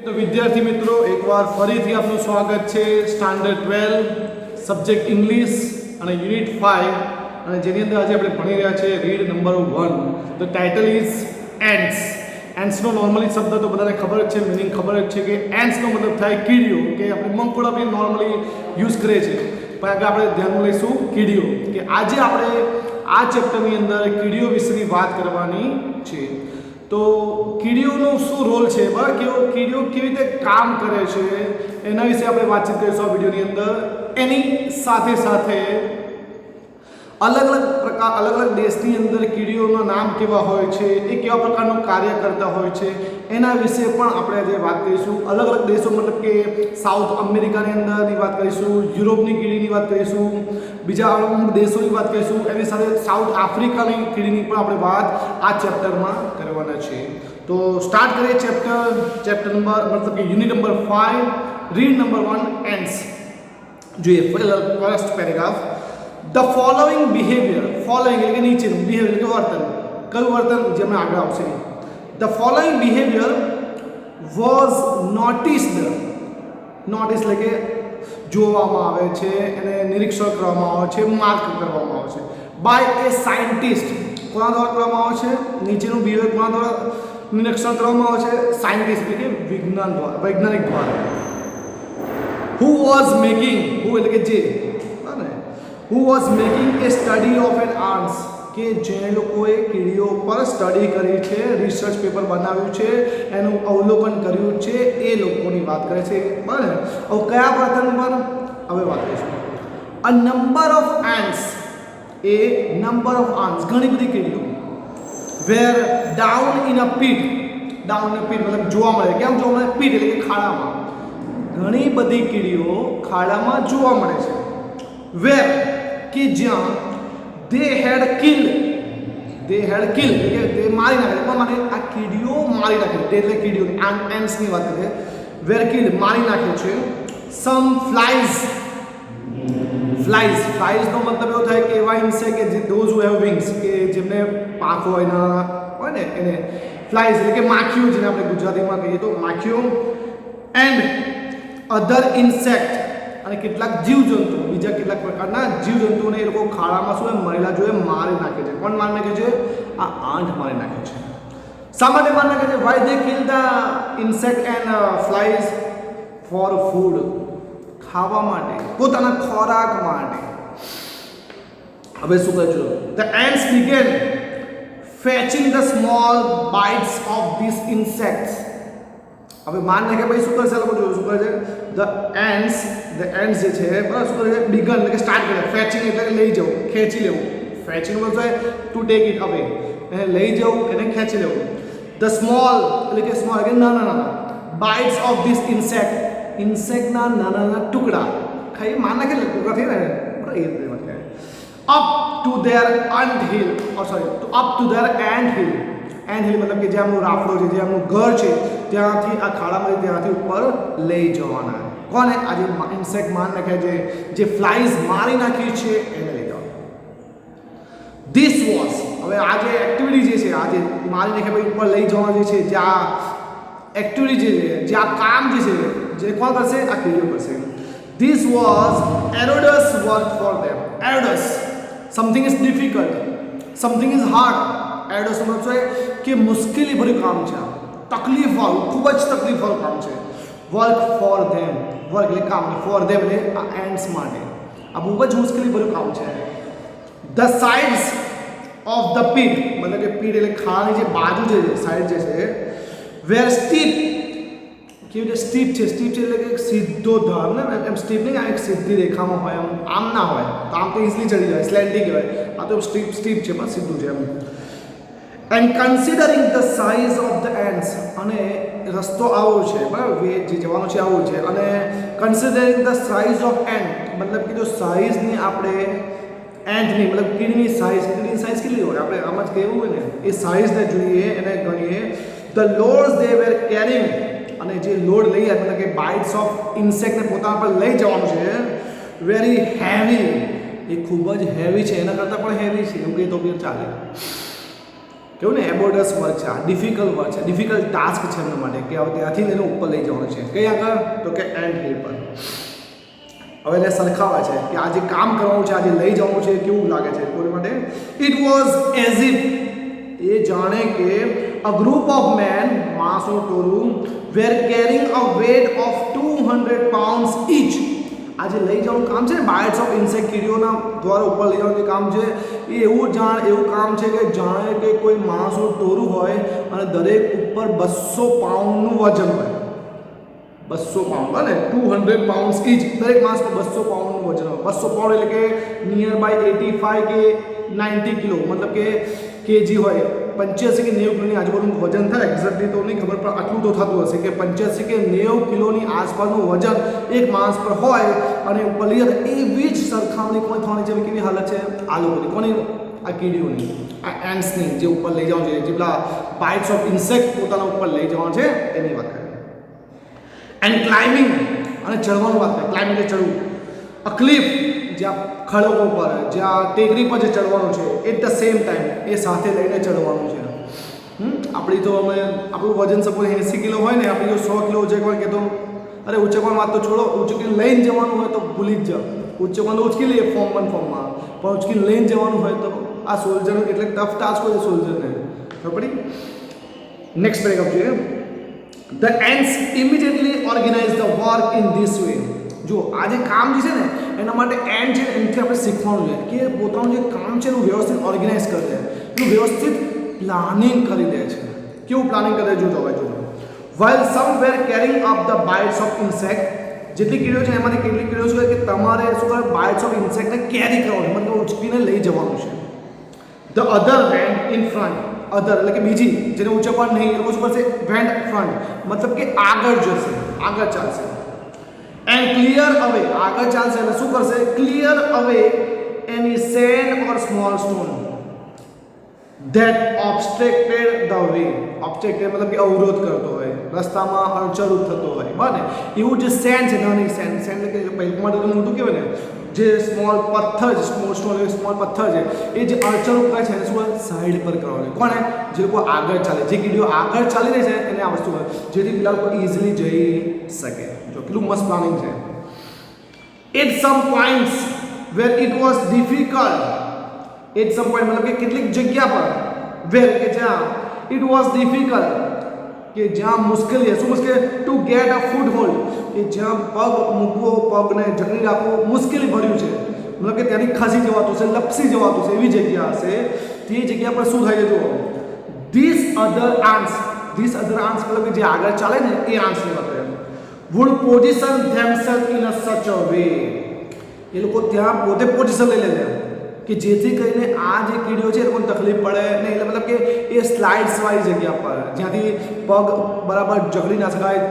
तो विद्यार्थी मित्रों एक बार फरीथी आपનું સ્વાગત છે સ્ટાન્ડર્ડ 12 સબ્જેક્ટ ઇંગ્લિશ અને યુનિટ 5 અને જેની અંદર આજે આપણે ભણી રહ્યા છે read number 1 the title is ants ants નો નોર્મલી શબ્દ તો બધાને ખબર જ છે મીનિંગ ખબર જ છે કે એન્ટ્સ નો મતલબ થાય કીડીઓ કે આપણે મંકોડા બી નોર્મલી યુઝ કરે છે પણ આગળ આપણે ધ્યાનમાં લઈશું કીડીઓ કે આજે આપણે આ ચેપ્ટરની અંદર કીડીઓ વિશેની વાત કરવાની છે तो कीड़ीओनो शू रोल है बराबर कि कीड़ीओ केवी रीते काम करे छे एना विषे आपणे बातचीत करीशुं आ विडियोनी अंदर एनी साथे साथे अलग अलग प्रकार अलग अलग देशनी अंदर कीड़ीओना नाम केवा होय छे ए केवा प्रकारनुं कार्य करता होय छे एना विषे पण आपणे आज बात करीशुं अलग अलग देशो मतलब के साउथ अमेरिकानी अंदरनी बात करीशुं यूरोपनी कीड़ीनी बात करीशुं बीजा अमुक देशोनी बात करीशुं एनी साथे साउथ आफ्रिकानी कीड़ीनी पण आपणे बात आ चेप्टरमां करवाना छे तो स्टार्ट करिए चैप्टर नंबर मतलब कि unit number 5 read number 1 ends जो ये first paragraph the following behaviour following એટલે કે નીચેનું બિહેવિયર એટલે વર્તન કયું વર્તન જેમાં આગળ આવશે the following behaviour was noticed notice એટલે કે જોવામાં આવે છે અને નિરીક્ષણ કરવામાં આવે છે માર્ક કરવામાં આવે છે બાય એ સાયન્ટિસ્ટ કોના દ્વારા કરવામાં આવે છે નીચેનું બિહેવિયર કોના દ્વારા નિરીક્ષણ કરવામાં આવે છે સાયન્ટિસ્ટ એટલે કે વિજ્ઞાન દ્વારા વૈજ્ઞાનિક દ્વારા હુ વોઝ મેકિંગ હુ એટલે કે જે who was making a study of an ants કે જે લોકોએ કીડીઓ પર સ્ટડી કરી છે રિસર્ચ પેપર બનાવ્યું છે એનું અવલોકન કર્યું છે એ લોકોની વાત કરે છે બરાબર હવે કયા વર્તન પર હવે વાત કરીશું a number of ants a number of ants ઘણી બધી કીડીઓ were down in a pit मतलब જોવા મળે કેમ જોવા મળે pit એટલે કે ખાડામાં ઘણી બધી કીડીઓ ખાડામાં જોવા મળે છે where कि ज्यां they had killed એટલે તે મારી નાખે પણ મને આ કીડીઓ મારી નાખે એટલે કીડીઓ ants ની વાત કરીએ were killed મારી નાખે છે some flies નો મતલબ એવો થાય કે એવા ઇન્સેક્ટ કે those who have wings કે જેમને પાંખો હોય ને એને flies એટલે કે માખીઓ જેને આપણે ગુજરાતીમાં કહીએ તો માખીઓ and other insect અને કેટલાક જીવજંતુ બીજા કેટલાક પ્રકારના જીવજંતુઓને એ લોકો ખાડામાં શું મરેલા જોઈએ મારી નાખે છે કોણ મારી નાખે છે આ આંટ મારી નાખે છે શા માટે મારી નાખે છે વાય they kill the insect and flies for food ખાવા માટે પોતાના ખોરાક માટે હવે શું કહે છે the ants began fetching the small bites of this insects હવે માન નાખે ભાઈ શું કરશે લોકો જોયું શું કરે છે ધ એન્ડ્સ જે છે બરાબર શું કરે છે બિગન એટલે કે સ્ટાર્ટ કરે ફેચિંગ એટલે કે લઈ જવું ખેંચી લેવું ફેચિંગ મતલબ છે ટુ ટેક ઇટ અવે એને લઈ જવું એને ખેંચી લેવું ધ સ્મોલ એટલે કે સ્મોલ એટલે નાના બાઇટ્સ ઓફ ધીસ ઇન્સેક્ટના નાના ટુકડા ખાઈ માન નાખે એટલે ટુકડા થઈ ને બરાબર એ રીતે વાત કરે up to there ant hill up to there ant hill मतलब कि जे हमનું રાફડો છે જે हमનું ઘર છે ત્યાંથી આ ખાડામાંથી ત્યાંથી ઉપર લઈ જવાના કોને આજે ઇન્સેક્ટ માર નાખે જે ફ્લાઇઝ મારી નાખી છે એને લઈ જવાના ધીસ વોઝ હવે આ જે એક્ટિવિટી જે છે આજે મારી નાખે ભાઈ ઉપર લઈ જવાનું જે છે જે આ એક્ટિવિટી જે આ કામ જે છે જે કોણ કરશે આ કીડીઓ કરશે this was arduous work for them arduous something is difficult something is hard arduous મતલબ છે કે મુશ્કેલી ભર્યું કામ છે તકલીફ વાળું ખૂબ જ તકલીફ વાળું કામ છે વર્ક ફોર ધેમ વર્ક એટલે કામ ફોર ધેમ એટલે આ એન્ડ્સ માટે આ બહુ જ મુશ્કેલી ભર્યું કામ છે the sides of the pit મતલબ કે પીટ એટલે ખાડાની જે બાજુ જે છે સાઈડ જે છે વેર સ્ટીપ કેવી રીતે સ્ટીપ છે એટલે કે સીધો ધાર ને એમ સ્ટીપ નહીં આ એક સીધી રેખામાં હોય આમ ના હોય તો આમ તો ઇઝીલી ચડી જાય સ્લેન્ટિંગ કહેવાય આ તો સ્ટીપ છે પણ સીધું છે એમ and considering the size of the ants અને રસ્તો આવો છે બરાબર જે જવાનો છે આવો છે અને considering the size of and મતલબ કે જો સાઇઝની આપણે એન્ડની મતલબ કીડીની સાઇઝ કેટલી હોય આપણે આમ જ કહેવું હોય ને એ સાઇઝને જોઈએ એને ગણીએ the loads they were carrying અને જે લોડ લઈ આવે મતલબ કે બાઇટ્સ ઓફ ઇન્સેક્ટને પોતાના પર લઈ જવાનું છે વેરી હેવી એ ખૂબ જ હેવી છે એના કરતાં પણ હેવી છે એવું કહીએ તો બી ચાલે કેવું ને એબોર્ડસ વર્ક છે, આ ડિફિકલ્ટ વર્ક છે, ડિફિકલ્ટ ટાસ્ક છે એમના માટે કે હવે ત્યાંથી લઈને ઉપર લઈ જવાનું છે. કઈ આગળ તો કે એન્ડ હિલ પર. હવે એને સરખાવે છે કે આ જે કામ કરવાનું છે, આ જે લઈ જવાનું છે કેવું લાગે છે કોઈ માટે. ઇટ વોઝ એઝ ઇફ, એ જાણે કે અ ગ્રુપ ઓફ મેન, માણસોનું ટોળું, were carrying a weight of 200 pounds each. આ જે લઈ જવાનું કામ છે ને, બાઇટ્સ ઓફ ઇન્સેક્ટ, કીડીઓના દ્વારા ઉપર લઈ જવાનું જે કામ છે એ એવું કામ છે કે જાણે કે કોઈ માણસનું ટોળું હોય અને દરેક ઉપર 200 પાઉન્ડનું વજન હોય. 200 પાઉન્ડ અને 200 pounds each, દરેક માણસ પર 200 પાઉન્ડનું વજન હોય. 200 પાઉન્ડ એટલે કે નિયર બાય 85 કે 90 કિલો, મતલબ કે કેજી હોય. 85 કે 90 કિલોની આજુબાજુનું વજન થાય. એક્ઝેક્ટલી તો નહીં ખબર, પણ આટલું તો થતું હશે કે 85 કે 90 કિલોની આસપાસનું વજન એક માણસ પર હોય અને ઉપર લઈ જાય. એવી જ સરખામણી કોઈ થવાની છે. કેવી હાલત છે આ લોકોની, કોની? આ કીડીઓની, આ એન્ટ્સની, જે ઉપર લઈ જવાનું છે, જે પેલા બાઇટ્સ ઓફ ઇન્સેક્ટ પોતાના ઉપર લઈ જવાનું છે એની વાત કરે. એન્ડ ક્લાઇમ્બિંગ, અને ચડવાનું વાત કરે. ક્લાઇમ્બિંગ એટલે ચડવું. અ ક્લિફ, જ્યાં ખડકો પર, જ્યાં ટેકરી પર જે ચડવાનું છે, એટ ધ સેમ ટાઈમ એ સાથે લઈને ચડવાનું છે. આપણી તો અમે આપણું વજન સપોઝ 80 કિલો હોય ને, આપણી જો 100 કિલો ઉચકવાનું કે તો અરે ઉચકવાની વાત તો છોડો, ઉચકીને લઈને જવાનું હોય તો ભૂલી જ જાઓ. ઉચકવાનું ઉચકી લઈએ ફોર્મ 1 ફોર્મમાં, પણ ઉચકીને લઈને જવાનું હોય તો આ સોલ્જરનું એટલે ટફ ટાસ્ક હોય સોલ્જરને. ખબર પડી? નેક્સ્ટ પેરેગ્રાફ જોઈએ. The ants immediately organise the work in this way. જો આ જે કામ જે છે ને એના માટે એન્ડ છે, એનાથી આપણે શીખવાનું છે કે પોતાનું જે કામ છે એનું વ્યવસ્થિત ઓર્ગેનાઇઝ કરી દે, એનું વ્યવસ્થિત પ્લાનિંગ કરી દે છે. કેવું પ્લાનિંગ કરે જો હવે જો. while some were carrying up the bites of insect, જેટલી કીડીઓ છે એમાંથી કેટલી કીડીઓ છે કે તમારે શું કરે, બાઇટ્સ ઓફ ઇન્સેક્ટને કેરી કરવાનું, મતલબ ઉચકીને લઈ જવાનું છે. The other went in front, other એટલે કે બીજી, જેને ઉચકવાનું નહીં, એ લોકો શું કરશે, વેન્ટ ફ્રન્ટ, મતલબ કે આગળ જશે, આગળ ચાલશે. એન્ડ ક્લિયર અવે, આગળ ચાલશે એટલે શું કરશે, clear away any sand or small stone that obstructed the way. obstructed મતલબ કે અવરોધ કરતો હોય, રસ્તામાં અડચણરૂપ થતો હોય, બરાબર. એવું જે સેન્ડ છે, નાની સેન્ડ એટલે કે પહેલું તો મોટું કહેવાય ને, જે સ્મોલ પથ્થર છે, સ્મોલ પથ્થર છે, એ જે અડચણરૂપ કરે છે એને શું સાઈડ પર કરવાનું. કોને? જે લોકો આગળ ચાલે, જે કીડીઓ આગળ ચાલી રહી છે એને આ વસ્તુ હોય, જેથી પેલા લોકો ઇઝીલી જઈ શકે. જો કેટલું મસ્ત પ્લાનિંગ છે. At some points where it was difficult, at some point મતલબ કે કેટલીક જગ્યા પર, where કે જ્યાં it was difficult, કે જ્યાં મુશ્કેલી છે. શું મુશ્કેલ? to get a foothold, કે જ્યાં પગ મૂકવો, પગને જકડી રાખવો મુશ્કેલી ભર્યું છે, મતલબ કે ત્યાંથી ખસી જવાતું છે, લપસી જવાતું છે, એવી જગ્યા હશે. તે જગ્યા પર શું થાય છે જુઓ. these other ants મતલબ કે જે આગળ ચાલે ને એ આંટ્સની વાત કરે, would position themselves in a such a way, એ લોકો ત્યાં પોતે પોઝિશન લઈ લે છે કે જેથી કરીને આ જે કીડીઓ છે એ લોકોને તકલીફ પડે નહીં. એટલે મતલબ કે એ સ્લાઇડ્સ વાળી જગ્યા પર, જ્યાંથી પગ બરાબર જકડી ના શકાય,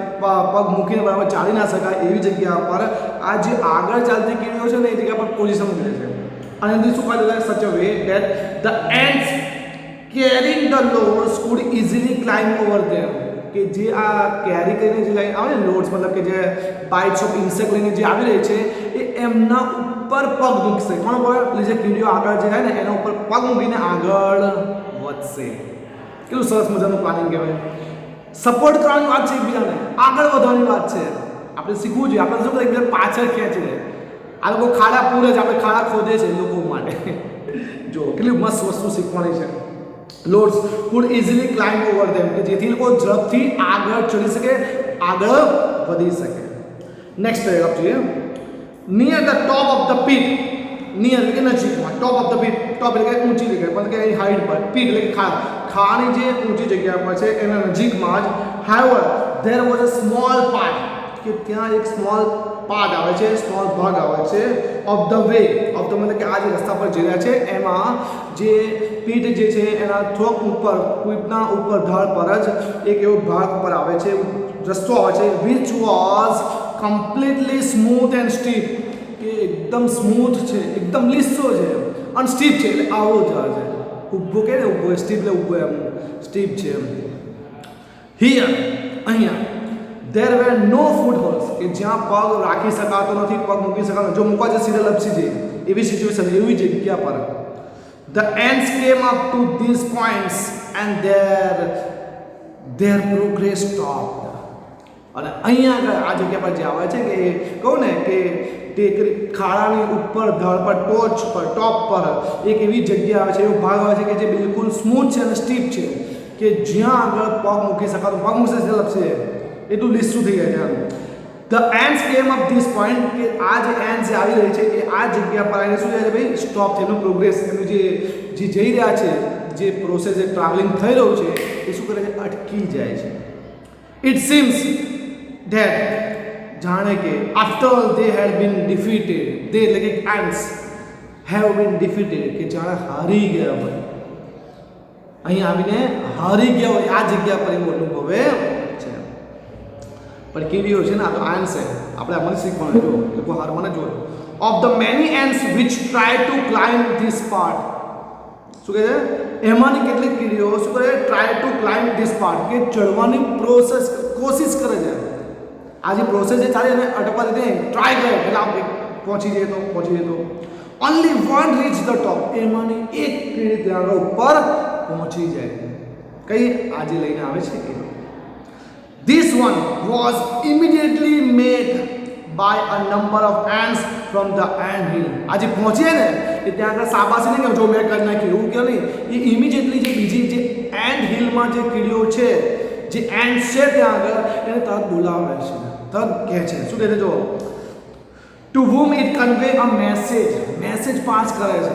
પગ મૂકીને બરાબર ચાલી ના શકાય, એવી જગ્યા પર આ જે આગળ ચાલતી કીડીઓ છે ને એ જગ્યા પર પોઝિશન મૂકે છે. અને એનાથી શું ફાયદો થાય? Such a way that the ants carrying the loads could easily climb over them, કે જે આ કેરી કરીને જે લાઈન આવે ને લોડ્સ, મતલબ કે જે બાઇટ્સ ઓફ ઇન્સેક્ટ લઈને જે આવી રહી છે એ એમના ઉપર પગ મૂકશે. કોણ ઉપર? એટલે જે કીડીઓ આગળ જે જાય ને એના ઉપર પગ મૂકીને આગળ વધશે. કેટલું સરસ મજાનું પ્લાનિંગ કહેવાય. સપોર્ટ કરવાની વાત છે, એકબીજાને આગળ વધવાની વાત છે. આપણે શીખવું જોઈએ. આપણે શું કરે, એકબીજા પાછળ ખેંચે. આ લોકો ખાડા પૂરે છે, આપણે ખાડા ખોદે છે લોકો માટે. જો કેટલી મસ્ત વસ્તુ શીખવાની છે. Loads could easily climb over them, કે જેથી લોકો ઝડપથી આગળ ચડી શકે, આગળ વધી શકે. નેક્સ્ટ પેરેગ્રાફ જોઈએ. Near the top of the pit, near એટલે કે નજીકમાં, top of the pit, top એટલે કે ઊંચી જગ્યા, મતલબ કે એની હાઈટ પર, પીટ એટલે કે ખાની જે ઊંચી જગ્યા પર છે એના નજીકમાં જ. However there was a small part, કે ત્યાં એક સ્મોલ પાર્ટ આવે છે, સ્મોલ ભાગ આવે છે of the way, of the મતલબ કે આ જે રસ્તા પર જઈ રહ્યા છે એમાં જે પીઠ જે છે એના થોડોક ઉપર, પીઠના ઉપર ઢાળ પર જ એક એવો ભાગ પર આવે છે, રસ્તો આવે છે, which was completely smooth and steep, કે એકદમ સ્મૂથ છે, એકદમ લીસો છે, અને સ્ટીપ છે એટલે આવો જ છે, ઊભો કે ને ઊભો, સ્ટીપ એટલે ઊભો, એમ સ્ટીપ છે એમ. હિયર અહીંયા there were no footholds, કે જ્યાં પગ રાખી શકાતો નથી, પગ મૂકી શકાતો, જો મૂકવા છે સીધા લપસી જાય એવી સિચ્યુએશન, એવી જગ્યા પર. The ants came up to these points and their progress stopped. અને અહીંયા આગળ આ જગ્યા પર જે આવે છે કે કહું ને કે ટેકરી ખાડાની ઉપર ધડ પર ટોપ પર એક એવી જગ્યા આવે છે, એવો ભાગ આવે છે કે જે બિલકુલ સ્મૂથ છે અને સ્ટીપ છે કે જ્યાં આગળ પગ મૂકી શકાતો, પગ મૂકશે છે એટલું લીસું થઈ જાય છે. The ants came up this point કે આ જે ants જે આવી રહી છે એ આ જગ્યા પર આવીને શું થાય છે ભાઈ, સ્ટોપ છે. એનું પ્રોગ્રેસ, એનું જે જઈ રહ્યા છે, જે પ્રોસેસ જે ટ્રાવેલિંગ થઈ રહ્યું છે એ શું કરે છે, અટકી જાય છે. It seems that જાણે કે after they had been defeated, they એટલે કે ants have been defeated, કે જાણે હારી ગયા હોય, અહીં આવીને હારી ગયા હોય આ જગ્યા પર એવું અનુભવે છે. પણ કીડીઓ છે ને, આ તો ants છે, આપણે આમાં શીખવાનું જો લોકો હારવાના જો of the many ants which try to climb this part, શું કહે છે, એમાંની કેટલીક કીડીઓ શું કરે, try to climb this part, કે ચડવાની કોશિશ કરે છે. આ જે પ્રોસેસ જે ચાલે એને અટકવા દે, ટ્રાય કરે એટલે આપણે પહોંચી જઈએ તો only one reach the top, એમાંની એક કીડી ત્યાં આગળ ઉપર પહોંચી જાય. કઈ આજે લઈને આવે છે કે this one was immediately made by a number of ants from the anthill. આજે પહોંચીએ ને એ ત્યાં આગળ શાબાશી નહીં કે જો મેં કરી નાખ્યું એવું કે નહીં, એ ઇમિડિયેટલી જે બીજી જે એન્ટ હિલમાં જે કીડીઓ છે, જે એન્ટ છે ત્યાં આગળ, એને તરત બોલાવે છે, તરત કહે છે, શું કહે છે જો, to whom it convey a message pass કરે છે.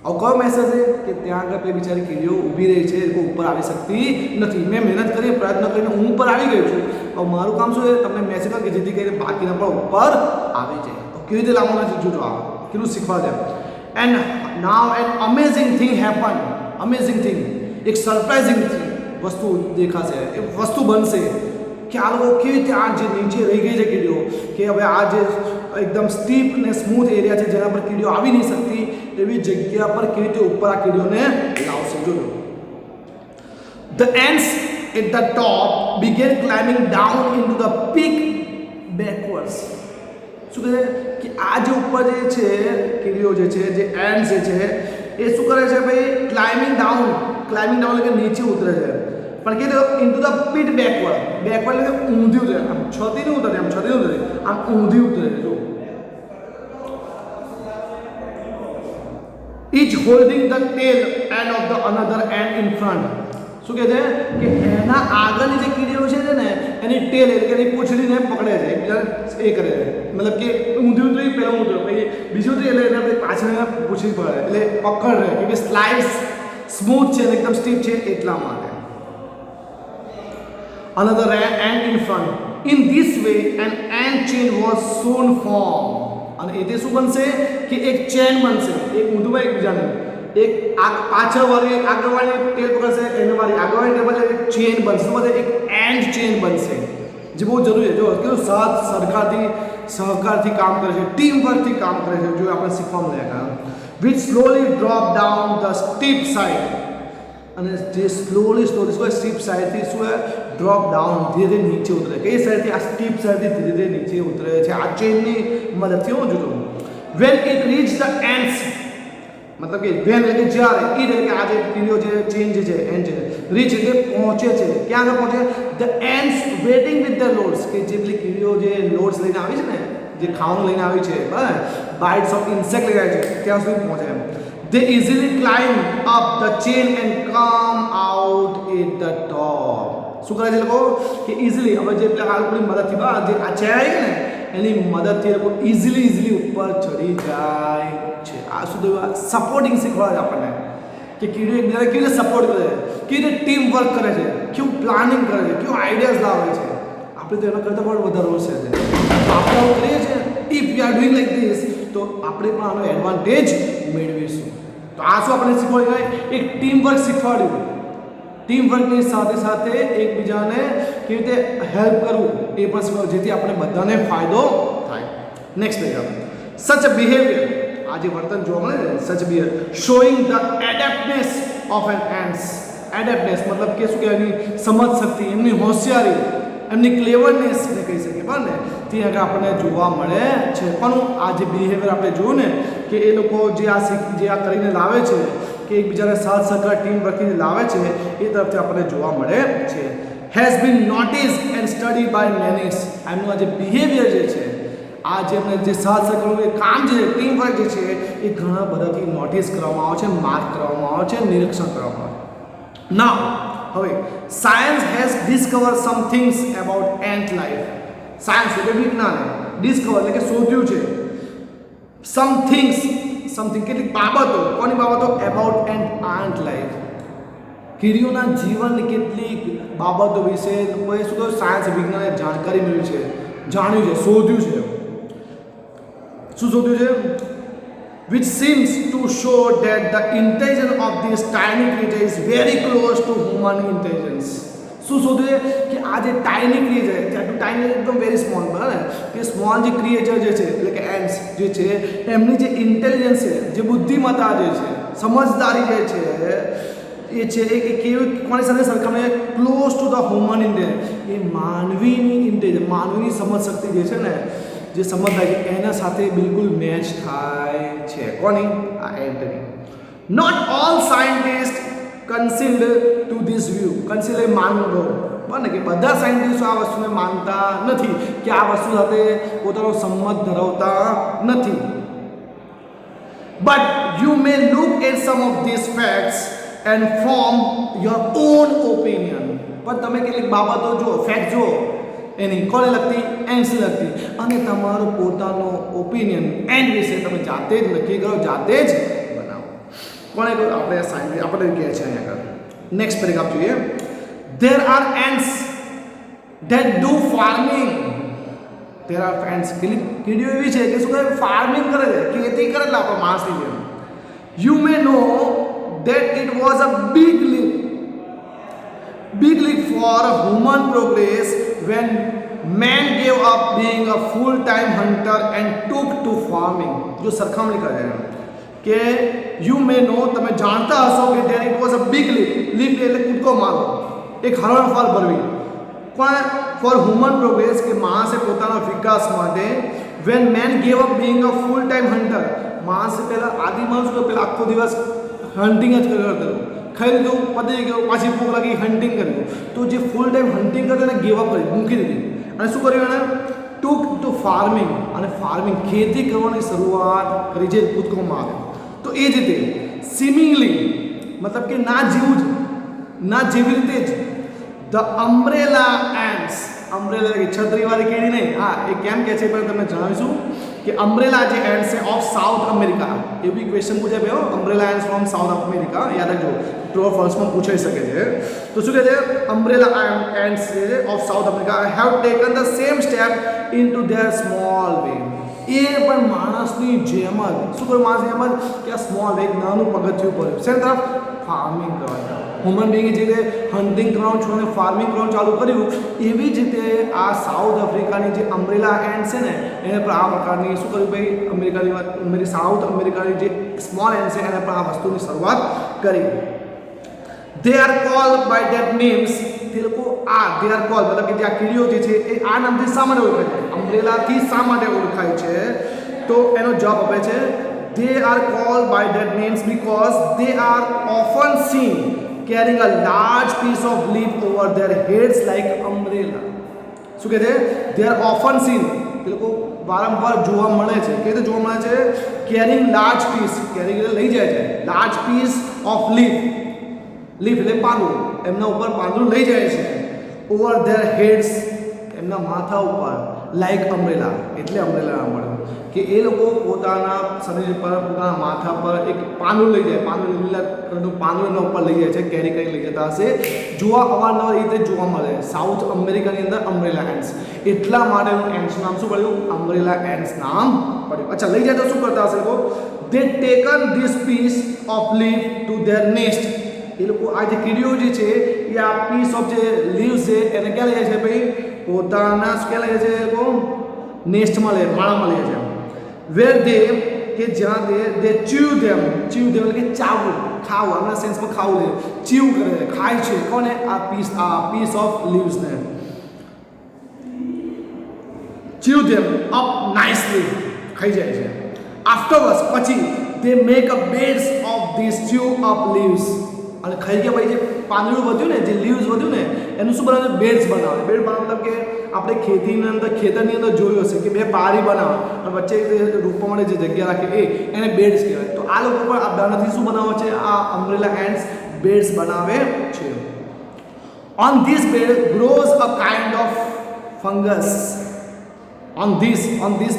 હવે કયો મેસેજ છે કે ત્યાં આગળ પેલી બિચારી કીડીઓ ઊભી રહી છે, એ ઉપર આવી શકતી નથી. મેં મહેનત કરી, પ્રયત્ન કરીને હું ઉપર આવી ગયો છું, હવે મારું કામ શું છે, તમને મેસેજ કે જેથી કરીને બાકીના પણ ઉપર આવી જાય. તો કેવી રીતે લાવવાના છે જો આ કેટલું શીખવા છે. And now N amazing thing happen, amazing thing, એક સરપ્રાઇઝિંગ વસ્તુ દેખાશે, એ વસ્તુ બનશે કે આ લોકો કેવી રીતે આ જે નીચે રહી ગઈ છે કીડીઓ, કે હવે આ જે એકદમ સ્ટીપ ને સ્મૂથ એરિયા છે જેના પર કીડીઓ આવી નહીં શકતી, એવી જગ્યા પર કેવી રીતે ઉપર આ કીડીઓને લાવશે. જોજો The ants at the top began climbing down into the peak backwards. શું કહે કે આ જે ઉપર જે છે કીડીઓ જે છે, જે એન્ટ્સ જે છે એ શું કરે છે ભાઈ, ક્લાઇમ્બિંગ ડાઉન એટલે કે નીચે ઉતરે છે. પણ કીધું ઇન્ટુ ધ પીટ બેકવર્ડ એટલે કે ઊંધી ઉતરે, આમ છતી નહીં ઉતરે, આમ ઊંધી ઉતરે છે. જો each holding the tail end of the another end in front. શું કહે છે કે એના આગળની જે કીડીઓ છે ને એની ટેલ એટલે કે એની પૂંછડીને પકડે છે, એ કરે છે, મતલબ કે ઊંધી ઉતરી પહેલાં ઉતરે પછી બીજું ઉતરી એટલે એને પાછળ પૂંછડી પકડે એટલે પકડ રહે, કેમ કે સ્લાઇસ સ્મૂથ છે એકદમ સ્ટીપ છે એટલા માટે. Another ant in front. In this way an ant chain was soon formed. અને એ શું બનશે કે એક ચેન બનશે, એક ઊંધું એકબીજાને, એક પાછળવાળી આગળવાળી ટેલ પકડશે, એને વાળી આગળવાળી ટેલ પકડશે, એક ચેન બનશે, બધે એક એન્ડ ચેન બનશે, જે બહુ જરૂરી છે. જો કેટલું સહકારથી કામ કરે છે, ટીમ વર્કથી કામ કરે છે, જો આપણે શીખવા મળ્યા. which slowly drop down the steep side, અને જે સ્લોલી સ્ટીપ સાઈડથી શું ડ્રોપ ડાઉન ધીરે ધીરે નીચે ઉતરે. કઈ સાઈડથી? આ સ્ટીપ સાઈડથી ધીરે ધીરે નીચે ઉતરે છે આ ચેનની મદદથી. હું જોતો when it reach the ends, મતલબ કે વેન એટલે જ્યારે, ઇટ એટલે કે આ જે કીડીઓ જે ચેન જે છે એન્ડ છે, રીચ એટલે પહોંચે છે, ક્યાં આગળ પહોંચે, the ends waiting with the loads, કે જે પેલી કીડીઓ જે લોડ્સ લઈને આવી છે ને, જે ખાવાનું લઈને આવી છે, બરાબર, બાઇટ્સ ઓફ ઇન્સેક્ટ લઈને આવી છે, ત્યાં સુધી પહોંચે એમ. They easily climb up the chain and come out at the top. શું કરે છે લોકો કે ઇઝીલી, હવે જે આ લોકોની મદદથી જે આ ચેન આવી છે ને એની મદદથી લોકો ઇઝીલી ઉપર ચડી જાય છે. આ સુધી સપોર્ટિંગ શીખવાડે છે આપણને કે કીડીઓ એકબીજાને કેવી રીતે સપોર્ટ કરે છે, કેવી રીતે ટીમ વર્ક કરે છે, કેવું પ્લાનિંગ કરે છે, કેવું આઈડિયાઝ લાવે છે. આપણે તો એના કરતાં પણ વધારે હોશે છે. તો આપણે આવું કરીએ છીએ, if you are doing like this, તો આપણે પણ આનો એડવાન્ટેજ મેળવીશું. તો આ શું આપણે શીખવાડ્યું, એક ટીમ વર્ક શીખવાડ્યું. ટીમ વર્કની સાથે સાથે એકબીજાને કેવી રીતે હેલ્પ કરવું એ પણ શીખવાડ્યું, જેથી આપણે બધાને ફાયદો થાય. નેક્સ્ટ પેજ આપણે સચ બિહેવિયર, આ જે વર્તન જોવા મળે ને, such behaviour showing the adeptness of an ants. Adeptness મતલબ કે શું કહેવાય, એની સમજ શક્તિ, એમની હોશિયારી, એમની ક્લેવરનેસને કહી શકીએ બરાબર ને તે આગળ આપણને જોવા મળે છે. પણ આ જે બિહેવિયર આપણે જોયું ને કે એ લોકો જે આ કરીને લાવે છે કે એકબીજાને સાથ સહકાર ટીમ વર્કિંગ લાવે છે એ તરફથી આપણને જોવા મળે છે. Has been noticed and study by many. એમનું આ જે બિહેવિયર જે છે આ જે એમને જે સાથ સહકારનું કામ જે ટીમ વર્ક જે છે એ ઘણા બધાથી નોટિસ કરવામાં આવે છે, માર્ક કરવામાં આવે છે, નિરીક્ષણ કરવામાં આવે છે. નાઉ હવે science has discover some things about ant life. Science એટલે વિજ્ઞાને ડિસ્કવર એટલે કે શોધ્યું છે સમથિંગ કેટલીક બાબતો. કોની બાબતો? About ant life. કીડીઓના જીવનની કેટલીક બાબતો વિશે લોકોએ શું કહ્યું? સાયન્સ વિજ્ઞાને જાણકારી મેળવી છે, જાણ્યું છે, શોધ્યું છે. શું શોધ્યું છે? which seems to show that the intelligence of this tiny creature is very close to human intelligence. શું શોધે કે આ જે ટાઇની ક્રિએચર છે, ટાઇની એકદમ વેરી સ્મોલ, બરાબર કે સ્મોલ જે ક્રિએચર જે છે એટલે કે એન્ટ્સ જે છે એમની જે ઇન્ટેલિજન્સ છે, જે બુદ્ધિમત્તા જે છે, સમજદારી જે છે એ છે એ કેવી કોની સાથે સરખામણી? Close to the human intelligence. એ માનવીની ઇન્ટેલિજન્સ, માનવીની સમજ શક્તિ જે છે ને, જે સમજદારી એના સાથે બિલકુલ મેચ થાય છે. કોની? આ એન્ટની. Not all scientist conceded to this view. Conceded એ માનવો બરાબર ને કે બધા સાયન્ટિસ્ટો આ વસ્તુને માનતા નથી કે આ વસ્તુ સાથે પોતાનો સંમત ધરાવતા નથી. But you may look at some of this facts and form your own opinion. પણ તમે કેટલીક બાબતો જુઓ, ફેક્ટ જુઓ એની કોને લગતી? એન્ડ્સને લગતી, અને તમારો પોતાનો ઓપિનિયન એન્ડ વિશે તમે જાતે જ નક્કી કરો, જાતે જ બનાવો. કોને કહ્યું? આપણે સાયન્સ આપણે કહે છે અહીંયા આગળ. નેક્સ્ટ પેરેગ્રાફ જોઈએ. There are ants that do farming. There are ants, કીડીઓ એવી છે કે શું કરે? ફાર્મિંગ કરે છે, ખેતી કરે છે આપણા માણસની જેમ. You may know that it was a big leap for human progress when man gave up being a full-time hunter and took to farming. जो સરખામણી કરે કે you may know, તમે જાણતા હશો કે there it was a big leap એટલે કૂદકો મારો, એક હરણફાળ ભરવી. પણ for human progress કે માણસે પોતાના વિકાસ માટે when man gave up being a full-time hunter. માણસે પહેલા આદિ માણસ તો પહેલા આખો દિવસ હન્ટિંગ જ કરતો, ખાઈ લીધું, પતી ગયું, પાછી ભૂખ લાગી, હન્ટિંગ કર્યું. તો જે ફૂલ ટાઈમ હન્ટિંગ કરતો એને ગેવ અપ કરી, મૂકી દીધી. અને શું કર્યું એને? ટુક ટુ ફાર્મિંગ. અને ફાર્મિંગ, ખેતી કરવાની શરૂઆત કરી, જે કૂદકોમાં આવે. તો એ જ રીતે સિમિંગલી મતલબ કે ના જેવું જ, ના જેવી રીતે જ ધ અમ્બ્રેલા એન્ડ્સ. અમ્બ્રેલા કે છત્રીવાળી કીડી નહીં, હા એ કેમ કહે છે પણ તમને જણાવીશું કે અમ્બ્રેલા જે એન્ડ્સ છે ઓફ સાઉથ અમેરિકા. એવી ક્વેશ્ચન પૂછાય ભાઈ, umbrella ants from South America, યાદ રાખજો, ટ્રુ ઓર ફોલ્સમાં પૂછાઈ શકે છે. તો શું કહે છે? અમ્બ્રેલા એન્ડ્સ જે છે of south America have taken the same step in to their small way. એ પણ માણસની જેમ જ શું કર્યું? માણસની જેમ જ કે આ સ્મોલ વે, એક નાનું પગથિયું પડ્યું શેની તરફ? ફાર્મિંગ કરવા. હ્યુમન બીંગ જે રીતે હન્ટિંગ કરવાનું છોડીને ફાર્મિંગ કરવાનું ચાલુ કર્યું, એવી જ રીતે આ સાઉથ આફ્રિકાની જે અમ્બ્રેલા એન્ડ છે ને એને પણ આ પ્રકારની શું કર્યું ભાઈ? સાઉથ અમેરિકાની જે સ્મોલ એન્ડ છે એને પણ આ વસ્તુની શરૂઆત કરી. They are called by that names. તે લોકો દે આર કોલ્ડ મતલબ કે જે આ કીડીઓ જે છે એ આ નામથી શા માટે ઓળખાય છે? અમ્બ્રેલાથી શા માટે ઓળખાય છે? તો એનો જવાબ આપે છે they are called by that names because they are often seen carrying a large piece of leaf over their heads like umbrella. શું કહે છે? they are often seen, તે લોકો વારંવાર જોવા મળે છે. કે રીતે જોવા મળે છે? carrying large piece, carrying એટલે લઈ જાય છે, large piece of leaf એટલે પાંદડું, એમના ઉપર પાંદડું લઈ જાય છે, over their heads એમના માથા ઉપર, like umbrella એટલે અમ્બ્રેલા મળ્યું કે એ લોકો પોતાના શરીર પર, પોતાના માથા પર એક પાંદડું લઈ જાય, પાંદડું ઉપર લઈ જાય છે, કેરી કરી લઈ જતા હશે. જોવા અવારનવાર એ રીતે જોવા મળે સાઉથ અમેરિકાની અંદર અમ્બ્રેલા એન્ડ્સ. એટલા માટે એન્ડ્સ નામ શું પડ્યું? અમ્બ્રેલા એન્ડ્સ નામ પડ્યું. અચ્છા, લઈ જાય તો શું કરતા હશે લોકો? They taken this piece of leaf to their nest. એ લોકો આ જે કીડીઓ જે છે એ આ પીસ ઓફ જે લીવ્સ છે એને ક્યાં લઈ જાય છે ભાઈ? પોતાના ક્યાં લઈ જાય છે? એ લોકો નેસ્ટમાં લે, માળામાં લઈ જાય છે. વેર દે કે જ્યાં દે ચીવ ધેમ એટલે કે ચાવવું, ખાવું, આપણા સેન્સમાં ખાવું લે, ચીવ કરે, ખાય છે. કોને? આ પીસ ઓફ લીવ્સને. chew them up nicely, ખાઈ જાય છે. Afterwards, પછી they make a beds of these chew up leaves. અને ખાઈ ગયા પછી જે પાંદડું વધ્યું ને, જે લીવ્સ વધ્યું ને, એનું શું બનાવે? બેડ્સ બનાવે. બેડ બનાવે મતલબ કે આપણે ખેતીની અંદર, ખેતરની અંદર જોયું હશે કે બે પારી બનાવે અને વચ્ચે રોપવા માટે જે જગ્યા રાખે એને બેડ્સ કહેવાય. તો આ લોકો પણ આ દાણાથી શું બનાવે છે? આ અમ્બ્રેલા એન્ડ્સ બેડ્સ બનાવે છે. On this bed grows a kind of fungus. On this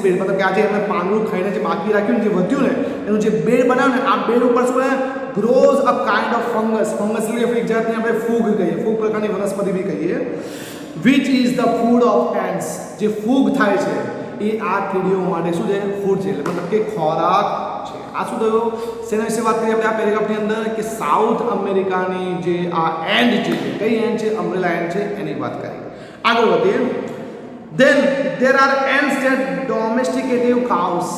bed મતલબ કે આજે એમને પાંદડું ખાઈને જે બાકી રાખ્યું ને, જે વધ્યું ને, એનું જે બેડ બનાવે ને, આ બેડ ઉપર શું બને? Grows a kind of fungus. Fungus એટલે એક જાતની આપણે ફૂગ કહીએ, ફૂગ પ્રકારની વનસ્પતિ બી કહીએ. Which is the food of ants. જે ફૂગ થાય છે એ આ કીડીઓ માટે શું છે? ફૂડ છે, એટલે મતલબ કે ખોરાક છે. આ શું થયું? શેના વિશે વાત કરીએ આપણે આ પેરેગ્રાફની અંદર? કે સાઉથ અમેરિકાની જે આ એન્ડ છે, કઈ એન્ડ છે? અમ્બ્રેલા એન્ડ છે, એની વાત કરીએ. આગળ વધીએ. Then there are ants that domesticated cows.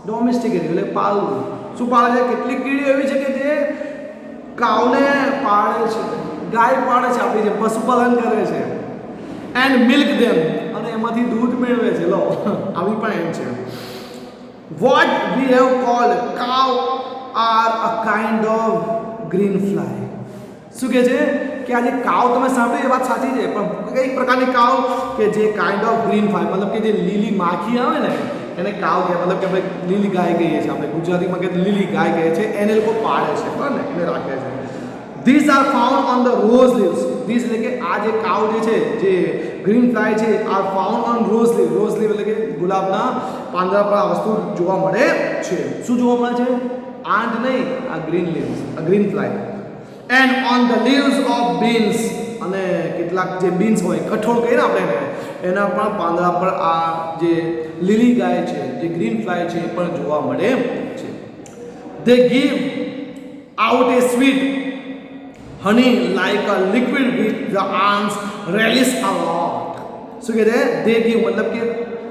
Domesticated એટલે પાળવું. શું પાળે છે? કેટલીક કીડીઓ એવી છે કે જે કાઉને પાળે છે, ગાય પાળે છે, આપણી જે પશુપાલન કરે છે. And milk them, અને એમાંથી દૂધ મેળવે છે. લો, આવી પણ એમ છે. What we have called cow are a kind of green fly. શું કહે છે? કે આ જે કાવ તમે સાંભળ્યું એ વાત સાચી છે, પણ કઈ પ્રકારની કાવ? કે જે કાઇન્ડ ઓફ ગ્રીન ફ્લાય, મતલબ કે જે લીલી માખી આવે ને, એને કાવ કહે. મતલબ કે આપણે લીલી ગાય કહીએ છીએ, આપણે ગુજરાતીમાં કે લીલી ગાય કહે છે, એને લોકો પાળે છે, બરાબર ને, એને રાખે છે. These are found on the rose leaves. These એટલે કે આ જે કાવ જે છે, જે ગ્રીન ફ્લાય છે, are found on rose leave. Rose leave એટલે કે ગુલાબના પાંદડા પર આ વસ્તુ જોવા મળે છે. શું જોવા મળે છે? આંટ નહીં, આ ગ્રીન લીવ્સ, આ green fly. And on the leaves of beans, અને કેટલાક જે બીન્સ હોય, કઠોળ કહીએ ને આપણે, એના પણ પાંદડા પર આ જે લીલી ગાય છે, જે ગ્રીન ફ્લાય છે, એ પણ જોવા મળે છે. They give out a sweet honey like a liquid which the ants relish a lot. શું કહે છે? દે ગીવ મતલબ કે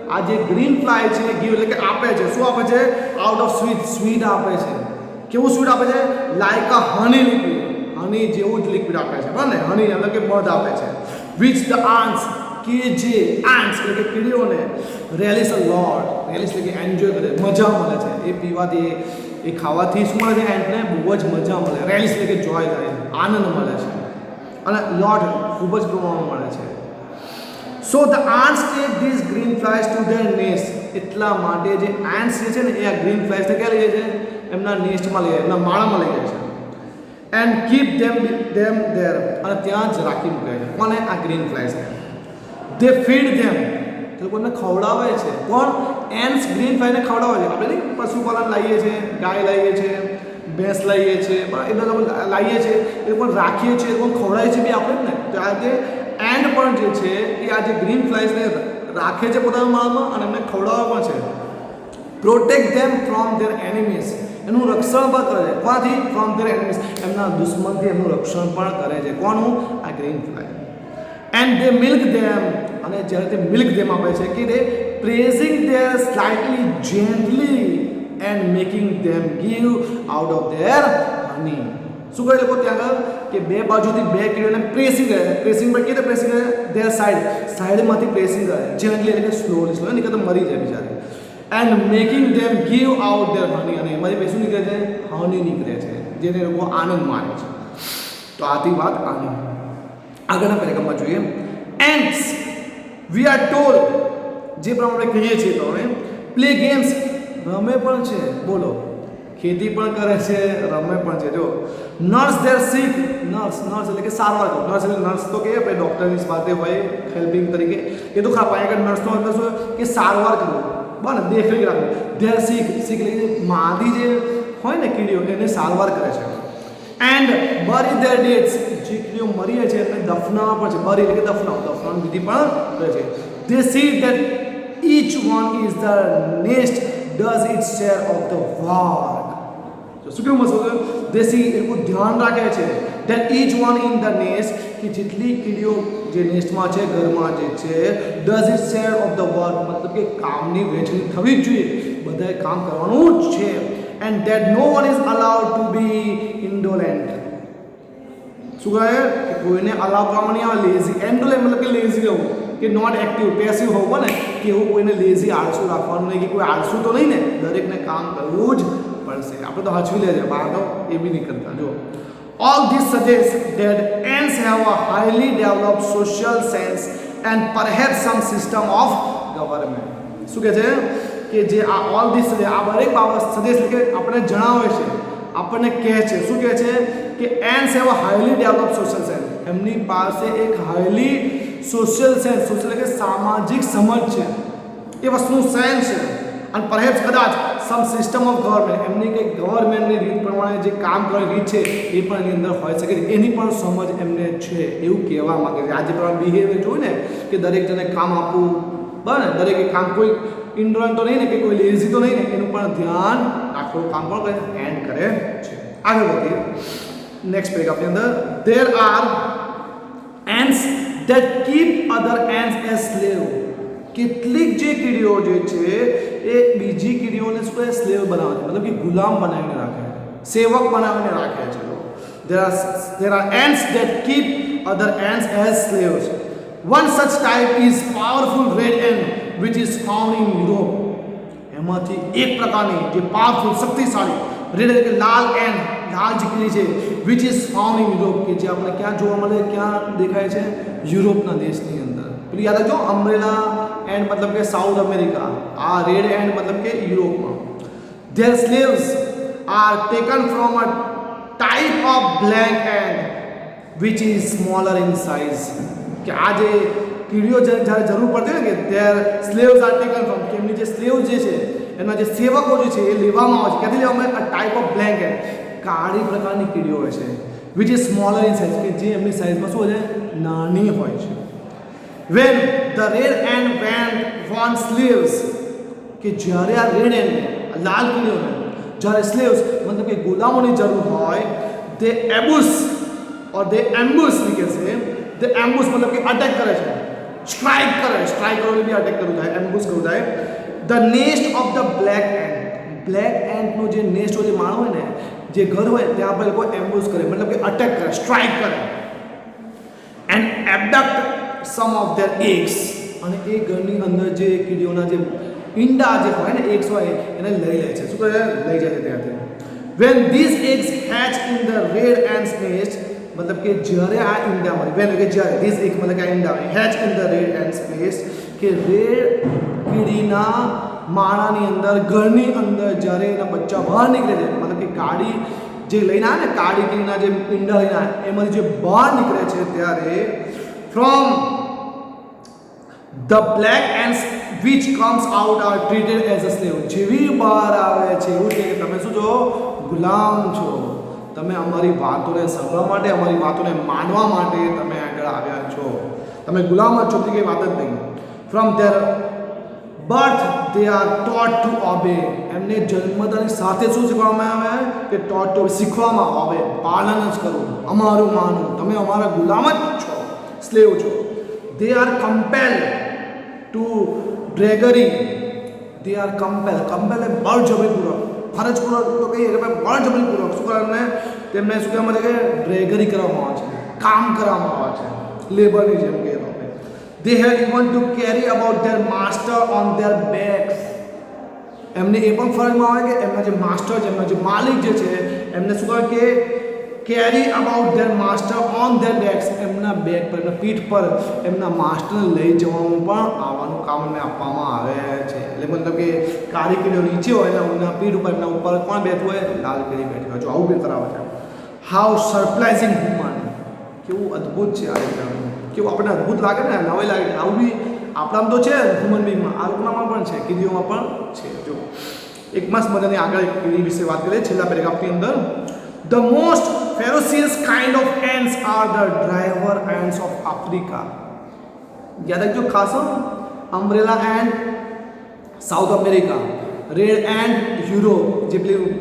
આ જે ગ્રીન ફ્લાય છે, ગીવ એટલે કે આપે છે. શું આપે છે? આઉટ ઓફ સ્વીટ, સ્વીટ આપે છે. કેવું સ્વીટ આપે છે? લાઈક અ હની લિક્વિડ, હની જેવું જ લિક્વિડ આપે છે, બરાબર ને? હની એટલે કે મધ આપે છે. વિચ ધ આન્ટ્સ, કે જે આન્ટ્સ એટલે કે કીડીઓને રેલિશ અ લોટ, રેલિશ એટલે કે એન્જોય કરે, મજા મળે છે. એ પીવાથી, એ ખાવાથી શું મળે છે? એન્ટને બહુ જ મજા મળે. રેલિશ એટલે કે જોય થાય, આનંદ મળે છે. અને લોટ ખૂબ જ પ્રમાણમાં મળે છે. So the ants take this green flies to their nest. એટલા માટે જે આન્ટ્સ જે છે ને, એ આ ગ્રીન ફ્લાયસને ક્યાં લઈ જાય છે? એમના નેસ્ટમાં લઈ જાય, એમના માળામાં લઈ જાય છે. એન્ડ કીપ them there, અને ત્યાં જ રાખી મૂકે છે. કોને? આ ગ્રીન ફ્લાયસને. દે ફીડ them, તે લોકોને ખવડાવે છે. કોણ? એન્ડ્સ ગ્રીન ફ્લાયને ખવડાવે છે. આપણે નહીં પશુપાલન લાવીએ છીએ, ગાય લાવીએ છીએ, ભેંસ લાવીએ છીએ, એ બધા લાવીએ છીએ, એ લોકોને રાખીએ છીએ, એ લોકોને ખવડાવીએ છીએ બી આપણે જ ને. તો આ જે એન્ડ પણ જે છે, એ આ જે ગ્રીન ફ્લાયસને રાખે છે પોતાના માળામાં, અને એમને ખવડાવે પણ છે. Protect them from their enemies, એનું રક્ષણ પણ કરે છે. કોનાથી? ફ્રોમ ધેર એનિમીઝ, એમના દુશ્મનથી એમનું રક્ષણ પણ કરે છે. કોનું? આ green fly. And they milk them, અને જ્યારે તે મિલ્ક ધેમ આપે છે, કે they pressing their slightly gently and making them give out of their honey. શું કરે લોકો ત્યાં આગળ? કે બે બાજુથી બે કીડીઓને પ્રેસિંગ કરે. પ્રેસિંગ પર કેવી રીતે પ્રેસિંગ કરે? ધેર સાઈડમાંથી પ્રેસિંગ કરે, જેન્ટલી એટલે કે સ્લોલી, નહીં તો મરી જાય બિચારી. And making them give out their honey, અને એમાંથી શું નીકળે છે? હની નીકળે છે, જેને લોકો આનંદ માને છે. તો આથી વાત આની. આગળના પેરેગ્રાફમાં જોઈએ. એન્ડ્સ વી આર ટોલ્ડ, જે પ્રમાણે કહીએ છીએ તમે, પ્લે ગેમ્સ, રમે પણ છે. બોલો, ખેતી પણ કરે છે, રમે પણ છે. જો નર્સ ધેર સિક, નર્સ એટલે કે સારવાર કરો. નર્સ એટલે નર્સ તો કે આપણે ડૉક્ટરની સાથે હોય હેલ્પિંગ તરીકે, એ તો ખાપા. આગળ નર્સનો અંદર શું કે સારવાર કરવું, બરાબર, દેખરેખ રાખવું. ધેર સિક એટલે માદી જે હોય ને કીડીઓ, એને સારવાર કરે છે. એન્ડ બરી ધેર ડેડ્સ, જે કીડીઓ મરી છે એને દફનાવા પણ છે. બરી એટલે કે દફનાવવાની વિધિ પણ કરે છે. They see that each one is the nest does its share of the work. શું કેવું મસું? દેશી એ લોકો ધ્યાન રાખે છે that each one in the nest, કે જેટલી કીડીઓ જે નેસ્ટમાં છે, ઘરમાં જે છે, does its share of the work, મતલબ કે કામની વહેંચણી થવી જ જોઈએ, બધાએ કામ કરવાનું જ છે. and that no one is allowed to be indolent. શું કહે? કે કોઈને અલાવ કરવામાં નહીં આવે લેઝી. indolent મતલબ કે લેઝી રહેવું, કે નોટ એક્ટિવ પેસિવ હોવો ને કે એવું કોઈને લેઝી આળસુ રાખવાનું નહીં કે કોઈ આળસુ તો નહીં ને, દરેકને કામ કરવું જ પડશે. આપણે તો હચવી લેજે બહાર તો એ બી નહીં કરતા. જો all this suggests that ants have a highly developed social sense and perhaps some system of government. શું કહે છે કે જે આ all this આ દરેક બાબત સજેસ્ટ કે આપણે જણાવે છે, આપણને કહે છે, શું કહે છે કે ants have a highly developed social sense. એમની પાસે એક highly social sense, social એટલે કે સામાજિક સમજ છે, એ વસ્તુનું સેન્સ છે. અને પરહેપ્સ કદાચ સમ સિસ્ટમ ઓફ ગવર્મેન્ટ, એમની કંઈક ગવર્મેન્ટની રીત પ્રમાણે જે કામ કરવાની રીત છે એ પણ એની અંદર હોય શકે, એની પણ સમજ એમને છે એવું કહેવા માંગે છે. આજે પ્રમાણે બિહેવિયર જોયું ને કે દરેક જણે કામ આપવું, બરાબર, દરેકે કામ કોઈ ઇન્ડોરન્ટ તો નહીં ને કે કોઈ લેઝી તો નહીં ને, એનું પણ ધ્યાન રાખવું કામ પણ કરે એન્ડ કરે છે. આગળ વધીએ નેક્સ્ટ પેરેગ્રાફની અંદર. There are ants that keep other ants as slave. કેટલીક જે કીડીઓ જે છે એ બીજી કીડીઓને શું કરે, સ્લેવ બનાવે છે, મતલબ કે ગુલામ બનાવીને રાખે છે, સેવક બનાવીને રાખે છે. There are ants that keep other ants as slaves. One such type is powerful red ant which is found in Europe. એમાંથી એક પ્રકારની જે પાવરફુલ શક્તિશાળી રેડ એટલે કે લાલ એન્ટ, લાલ જે કીડી છે which is found in Europe, કે જે આપણે ક્યાં જોવા મળે, ક્યાં દેખાય છે, યુરોપના દેશની અંદર. પેલું યાદ રાખજો, અમ્બ્રેલા એન્ડ મતલબ કે સાઉથ અમેરિકા, આ રેડ એન્ડ મતલબ કે યુરોપમાં. Their slaves are taken from a type of black ant which is smaller in size. કે આ જે કીડીઓ જ્યારે જરૂર પડતી હોય ને કે their slaves are taken from, કે એમની જે સ્લેવ્સ જે છે એના જે સેવકો જે છે એ લેવામાં આવે છે. ક્યાંથી લેવામાં આવે? a type of black ant, કાળી પ્રકારની કીડીઓ હોય છે, which is smaller in size, કે જે એમની સાઇઝમાં શું હોય છે, નાની હોય છે. When the red ant wants slaves, કે જ્યારે આ રેડ એન્ટ લાલ કીડીઓને જ્યારે સ્લેવ્સ મતલબ કે ગુલામોની જરૂર હોય, they ambush or they ambush, કે છે they ambush મતલબ કે અટેક કરે છે, સ્ટ્રાઇક કરે, સ્ટ્રાઇક કરવું બી અટેક કરવું થાય, એમ્બુશ કરવું થાય. the nest of the black ant, black એન્ટનો જે નેસ્ટ હોય, જે માળો હોય ને, જે ઘર હોય ત્યાં આપણે લોકો એમ્બુશ કરે, મતલબ કે અટેક કરે, સ્ટ્રાઇક કરે. and abduct some of their eggs, અને એ ઘરની અંદર જે કીડીઓના જે ઈંડા જે હોય ને, એગ્સ હોય, એને લઈ લે છે. શું કરે? લઈ જાય છે ત્યાંથી. when these eggs hatch in the red ant's nest, મતલબ કે જ્યારે આ ઈંડા મળે, when કે જ્યારે these eggs મતલબ કે આ ઈંડા hatch in the red ant's nest, કે રેડ કીડીના માળાની અંદર, ઘરની અંદર જ્યારે એના બચ્ચા બહાર નીકળે છે, મતલબ કે કાળી જે લઈને આવે ને, કાળી કીડીના જે ઈંડા લઈને આવે એમાંથી જે બહાર નીકળે છે, ત્યારે from the black ants which comes out are treated as a slave. જેવી બહાર આવે છે એવું છે કે તમે શું છો, ગુલામ છો, તમે અમારી વાતોને સાંભળવા માટે, અમારી વાતોને માનવા માટે તમે આગળ આવ્યા છો, તમે ગુલામ જ છો, કે વાત જ નહીં. From their birth they are taught to obey. એમને જન્મતાની સાથે શું શીખવામાં આવે કે taught to, શીખવામાં આવે, પાલન જ કરવું, અમારું માનવું, તમે અમારા ગુલામ જ છો, સ્લેવ છો. They are compelled to drudgery. They are compelled, compelled એટલે બળજબરીપૂર્વક, ફરજપૂર્વક તો કહીએ કે બળજબરીપૂર્વક શું કરે, તેમને શું કહેવામાં આવે છે કે ડ્રેગરી કરવામાં આવે છે, કામ કરવામાં આવે છે, લેબરની જેમ કહીએ તો. They have even to carry about their master on their backs. એમને એ પણ ફરજમાં આવે કે એમના જે માસ્ટર છે, એમના જે માલિક જે છે, એમને શું કહે કે carry about their master on their backs, એમના બેક પર, એમના પીઠ પર એમના માસ્ટરને લઈ જવાનું પણ આવવાનું કામ એમને આપવામાં આવે છે. એટલે મતલબ કે કાળી કીડીઓ નીચે હોય ને એમના પીઠ ઉપર, એમના ઉપર કોણ બેઠું હોય, લાલ કીડી બેઠી હોય. જો આવું બી કરાવે છે. હાઉ સરપ્રાઇઝિંગ હ્યુમન, કેવું અદ્ભુત છે આ એકદમ, કેવું આપણને અદ્ભુત લાગે ને, નવાઈ લાગે. આવું બી આપણામાં તો છે, હ્યુમન બીંગમાં, આ લોકોનામાં પણ છે, કીડીઓમાં પણ છે. જો એક મસ્ત મજાની આગળ એક કીડી વિશે વાત કરીએ છેલ્લા પેરેગ્રાફની અંદર. The most ferocious kind of ants are the driver ants of Africa. યાદ રાખજો ખાસ, umbrella ant south America, red ant Europe, જે પેલી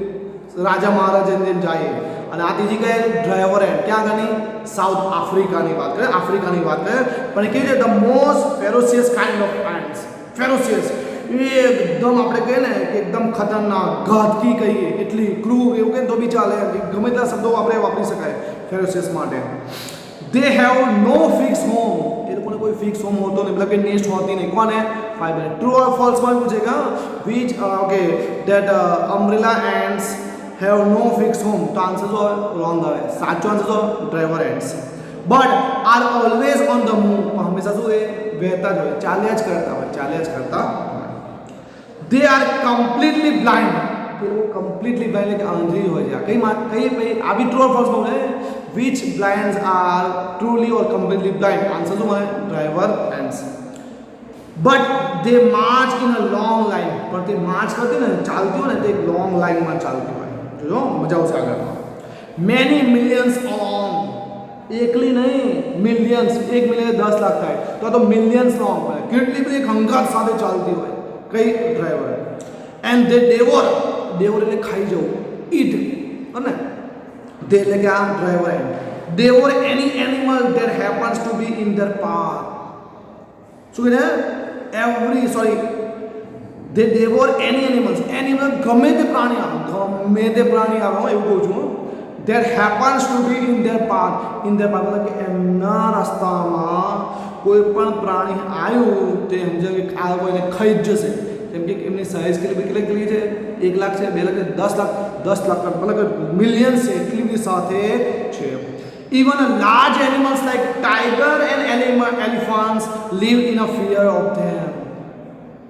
રાજા મહારાજાની જેમ જાય, અને આ ત્રીજી કઈ ડ્રાઈવર એન્ટ ક્યાં આગળની, સાઉથ આફ્રિકાની વાત કરે, આફ્રિકાની વાત કરે. પણ એ કેવી છે, the most ferocious kind of ants. Ferocious એકદમ આપણે કહીએ ને કે એકદમ ખતરનાક, ઘાતકી કહીએ, એટલી ક્રૂર એવું કહીએ તો બી ચાલે, ગમે તેટલા શબ્દો આપણે વાપરી શકાય ફેરોસિયસ માટે. They have no fix home, એ લોકોને कोई फिक्स होम होता नहीं, मतलब कि नेस्ट होती नहीं. कौन है? फाइबर. ट्रू और फॉल्स में पूछेगा which okay that umbrella ants have no fix home. तो आंसर जो रॉन्ग है. साचो आंसर जो driver ants but are always on the move. हमेशा जो है वहता जो है चाल्या ज करता. They are completely blind. वो कम्प्लीटली ब्लाइंड એટલે આંધળી હોય છે. કઈ ભાઈ આ બી ટ્રુ ઓર ફોલ્સ બોલે. which blinds are truly or completely blind. Answer શું હોય? Driver ants. but they march in a long line. પણ તે માર્ચ કરતી ને ચાલતી હોય ને તે એક લોંગ લાઈનમાં ચાલતી હોય. જો મજા આવશે આગળ. many millions along. એકલી નહીં મિલિયન્સ. 1 મિલિયન 10 લાખ થાય તો મિલિયન્સ લોંગ હોય. કેટલી બધી ખંગાત સાથે ચાલતી હોય કઈ ડ્રાઈવર. એન્ડ દે ડેવોર એટલે ખાઈ જવું. ઈટ અને દે એટલે કે આ driver ant devour any animal that happens to be in their path. શું કહે? Every sorry they devour any animals. Animal ગમે તે પ્રાણી આવે એવું કહું છું. that happens to be in their path. मतलब कि એમના રસ્તામાં કોઈ પણ પ્રાણી આવ્યું તે સમજો કે આ કોઈને ખાઈ જ જશે. કેમ કે એમની સાઇઝ કેટલી છે? 1 લાખ છે, 2 લાખ છે, 10 લાખ मतलब મિલિયન્સ છે. એટલી બધી સાથે છે. Even large animals like tiger and elephants live in a fear of them.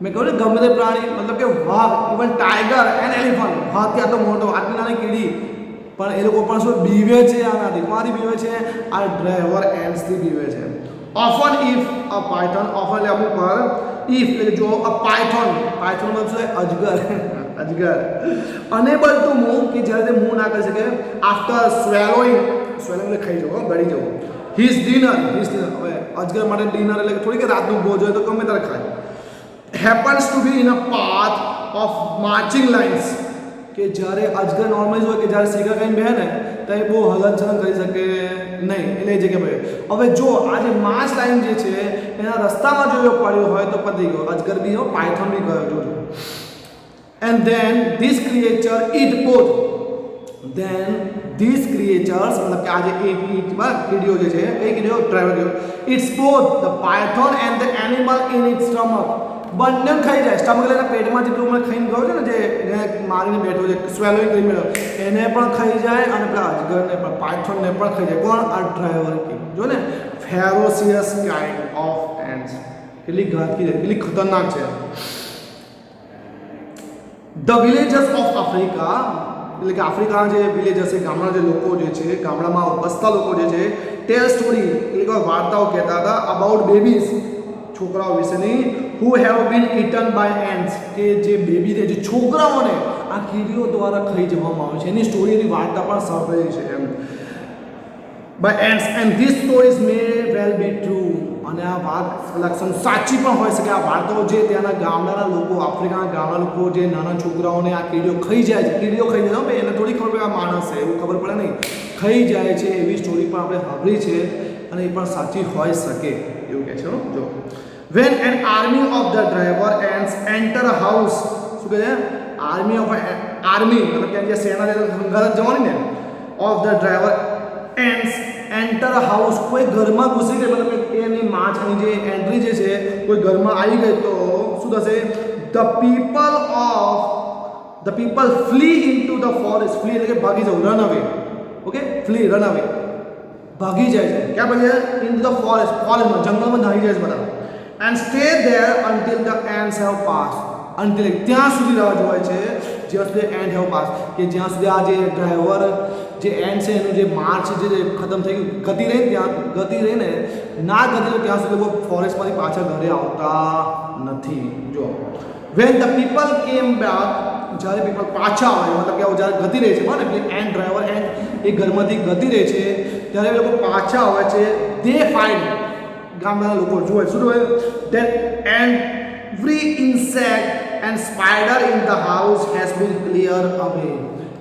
मैं कहूँ गમે તે પ્રાણી मतलब કે વાઘ, ઇવન ટાઈગર એન્ડ એલિફન્ટ. હાથી આ તો મોટો, આટલી નાની કીડી પણ એ લોકો પણ શું બીવે છે આનાથી. કોનાથી બીવે છે? આ ડ્રાઈવર એન્ડ્સથી બીવે છે. Often if a Python. Often એટલે અમુક પર. ઇફ એટલે જો અ પાયથોન મતલબ શું? અજગર અનેબલ ટુ મૂવ કે જ્યારે તે મૂવ ના કરી શકે. આફ્ટર સ્વેલોઈંગ એટલે ખાઈ જવું, ગળી જવું. His dinner. હવે અજગર માટે ડિનર એટલે થોડી કે રાતનું ભોજન હોય તો ગમે ત્યારે ખાય. Happens to be in a path of marching lines. કે જ્યારે અજગર નોર્મલ હોય કે જ્યારે શિકાર કરીને બેહે ને તો એ બહુ હલનચલન કરી શકે નહીં, એટલે એ જગ્યા પર. હવે જો આ જે માર્ચ લાઈન જે છે એના રસ્તામાં જો પડ્યો હોય તો પતી ગયો. અજગર બી ગયો, પાયથોન બી ગયો. જોજો. And then this creature eat both. Then this creatures मतलब કે આ જે કીડીઓ જે છે એ કીડીઓ ડ્રાઈવર કીડીઓ eats both the python and the animal in its stomach. બંને ખાઈ જાય. સ્ટમક એટલે પેટમાં જેટલું મને ખાઈને ગયો છે ને જે એને મારીને બેઠો છે સ્વેલોઈંગ કરી બેઠો એને પણ ખાઈ જાય અને પેલા અજગરને પણ પાયથોનને પણ ખાઈ જાય. કોણ? આ ડ્રાઈવર કી. જો ને ફેરોસિયસ કાઇન્ડ ઓફ એન્ડ્સ. કેટલી ઘાતકી છે, કેટલી ખતરનાક છે. ધ વિલેજર્સ ઓફ આફ્રિકા એટલે કે આફ્રિકાના જે વિલેજર્સ છે, ગામડા જે લોકો જે છે, ગામડામાં વસતા લોકો જે છે, ટેલ સ્ટોરી એટલે કે વાર્તાઓ કહેતા હતા અબાઉટ બેબીઝ, છોકરાઓ વિશેની, who have been eaten by ants કે જે બેબી છે, જે છોકરાઓને આ કીડીઓ દ્વારા ખાઈ જવામાં આવે છે. એની સ્ટોરીની વાર્તા પણ સાંભળેલી છે એમ by ants. And this stories may well be true. અને આ વાત લક્ષણ સાચી પણ હોઈ શકે. આ વાર્તાઓ જે ત્યાંના ગામડાના લોકો, આફ્રિકાના ગામડા લોકો જે નાના છોકરાઓને આ કીડીઓ ખાઈ જાય છે, કીડીઓ ખાઈ જાય ભાઈ એને થોડી ખબર પડે આ માણસ છે એવું ખબર પડે નહીં, ખાઈ જાય છે એવી સ્ટોરી પણ આપણે સાંભળી છે અને એ પણ સાચી હોઈ શકે એવું કહે છે. જો when an army of the driver ants enter a house. શું કહે છે? આર્મી મતલબ કે જે સેના જે હંગાત જવાની ને of the driver ants enter a house. કોઈ ઘરમાં ઘૂસી ગઈ મતલબ કે એની માછની જે એન્ટ્રી જે છે કોઈ ઘરમાં આવી ગઈ તો શું થશે? the people flee into the forest. flee એટલે કે ભાગી જવું, રન અવે. ઓકે, flee રન અવે, ભાગી જાય છે. ક્યાં ભાગી જાય? into the forest. ફોરેસ્ટમાં જંગલમાં ભાગી જાય છે બધા. and stay there until the ants have passed. until ત્યાં સુધી રાહ જોવાય છે જ્યાં સુધી એન્ડ હેવ પાસ કે જ્યાં સુધી આ જે ડ્રાઈવર જે એન્ડ છે એનું જે માર્ચ જે ખતમ થઈ ગયું, ગતિ રહી ને ના ગતિ ત્યાં સુધી લોકો ફોરેસ્ટમાંથી પાછા ઘરે આવતા નથી. જો when the people came back, જ્યારે પીપલ પાછા આવે મતલબ કે જ્યારે ગતિ રહે છે બરાબર એટલે એન્ડ ડ્રાઈવર એન્ડ એ ઘરમાંથી ગતિ રહે છે ત્યારે એ લોકો પાછા આવે છે. they find ગામડાના લોકો જોવે શું જોવે? that every insect and spider in the house has been cleared away.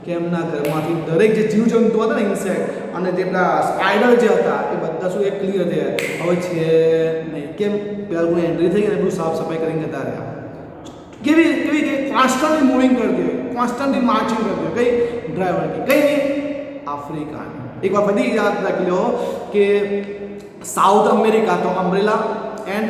કે એમના ઘરમાંથી દરેક જે જીવજંતુ હતા ને ઇન્સેક્ટ અને જે પેલા સ્પાઈડર જે હતા એ બધા શું એ ક્લિયર થયા, હવે છે નહીં. કેમ? પેલું એન્ટ્રી થઈ ગઈ ને બધું સાફ સફાઈ કરીને જતા રહ્યા. કેવી કે કોન્સ્ટન્ટલી મૂવિંગ કરતી હોય, કોન્સ્ટન્ટલી માર્ચિંગ કરતી હોય. કઈ? ડ્રાઈવર કઈ આફ્રિકાની. એક વાર ફરી યાદ રાખી લો કે સાઉથ અમેરિકા તો અમ્બ્રેલા એન્ડ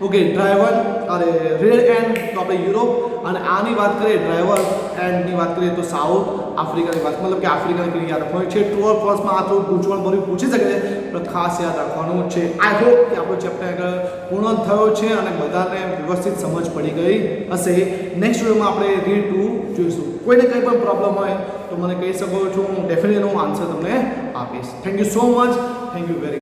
ઓકે ડ્રાઈવર અરે રેડ એન્ડ તો આપણે યુરોપ અને આની વાત કરીએ ડ્રાઈવર એન્ડની વાત કરીએ તો સાઉથ આફ્રિકાની વાત મતલબ કે આફ્રિકાની ક્રિયા યાદ રાખવાની છે. ટ્રુ ઓર ફોલ્સમાં આ થોડું ગૂંચવણભર્યું પૂછી શકે છે પણ ખાસ યાદ રાખવાનું છે. આઈ હોપ કે આપણો ચેપ્ટર આગળ પૂર્ણ થયો છે અને બધાને વ્યવસ્થિત સમજ પડી ગઈ હશે. નેક્સ્ટ વિડીયોમાં આપણે રીડ 2 જોઈશું. કોઈને કંઈ પણ પ્રોબ્લેમ હોય તો મને કહી શકો છો, હું ડેફિનેટલી આન્સર તમને આપીશ. Thank you so much. Thank you very